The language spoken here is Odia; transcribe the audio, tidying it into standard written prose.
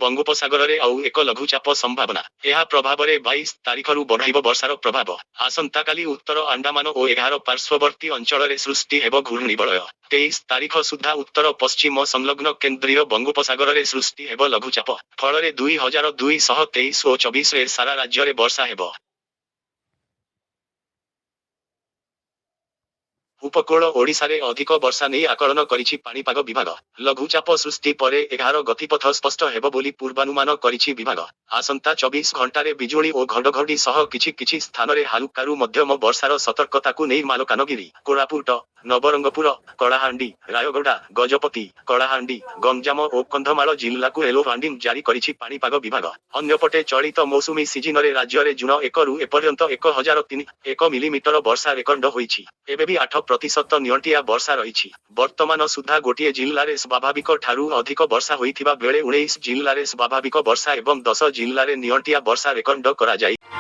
ବଙ୍ଗୋପସାଗରରେ ଆଉ ଏକ ଲଘୁଚାପ ସମ୍ଭାବନା। ଏହା ପ୍ରଭାବରେ 22 ତାରିଖରୁ ବଢ଼ାଇବ ବର୍ଷାର ପ୍ରଭାବ। ଆସନ୍ତାକାଲି ଉତ୍ତର ଆଣ୍ଡାମାନ ଓ 11 ପାର୍ଶ୍ୱବର୍ତ୍ତୀ ଅଞ୍ଚଳରେ ସୃଷ୍ଟି ହେବ ଘୂର୍ଣ୍ଣିବଳୟ। 23 ତାରିଖ ସୁଦ୍ଧା ଉତ୍ତର ପଶ୍ଚିମ ସଂଲଗ୍ନ କେନ୍ଦ୍ରୀୟ ବଙ୍ଗୋପସାଗରରେ ସୃଷ୍ଟି ହେବ ଲଘୁଚାପ। ଫଳରେ 2023 ଓ 24ରେ ସାରା ରାଜ୍ୟରେ ବର୍ଷା ହେବ। ଉପକୂଳ ଓଡ଼ିଶାରେ ଅଧିକ ବର୍ଷା ନେଇ ଆକଳନ କରିଛି ପାଣିପାଗ ବିଭାଗ। ଲଘୁଚାପ ସୃଷ୍ଟି ପରେ 11 ଗତିପଥ ସ୍ପଷ୍ଟ ହେବ ବୋଲି ପୂର୍ବାନୁମାନ କରିଛି ବିଭାଗ। ଆସନ୍ତା 24 ଘଣ୍ଟାରେ ବିଜୁଳି ଓ ଘଡ଼ଘଡ଼ି ସହ କିଛି ସ୍ଥାନରେ ହାଲୁକାରୁ ମଧ୍ୟମ ବର୍ଷାର ସତର୍କତାକୁ ନେଇ ମାଲକାନଗିରି, କୋରାପୁଟ, ନବରଙ୍ଗପୁର, କଳାହାଣ୍ଡି, ରାୟଗଡ଼ା, ଗଜପତି, କଳାହାଣ୍ଡି, ଗଞ୍ଜାମ ଓ କନ୍ଧମାଳ ଜିଲ୍ଲାକୁ ୟେଲୋ ୱାର୍ଣ୍ଣିଂ ଜାରି କରିଛି ପାଣିପାଗ ବିଭାଗ। ଅନ୍ୟପଟେ ଚଳିତ ମୌସୁମୀ ସିଜିନରେ ରାଜ୍ୟରେ ଜୁନ 1ରୁ ଏପର୍ଯ୍ୟନ୍ତ 1003 ମିଲିମିଟର ବର୍ଷା ରେକର୍ଡ ହୋଇଛି। ଏବେ ବି 8% ନିଅଣ୍ଟିଆ ବର୍ଷା ରହିଛି। ବର୍ତ୍ତମାନ ସୁଦ୍ଧା ଗୋଟିଏ ଜିଲ୍ଲାରେ ସ୍ୱାଭାବିକ ଠାରୁ ଅଧିକ ବର୍ଷା ହୋଇଥିବା ବେଳେ 19 ଜିଲ୍ଲାରେ ସ୍ୱାଭାବିକ ବର୍ଷା ଏବଂ 10 ଜିଲ୍ଲାରେ ନିଅଣ୍ଟିଆ ବର୍ଷା ରେକର୍ଡ କରାଯାଇଛି।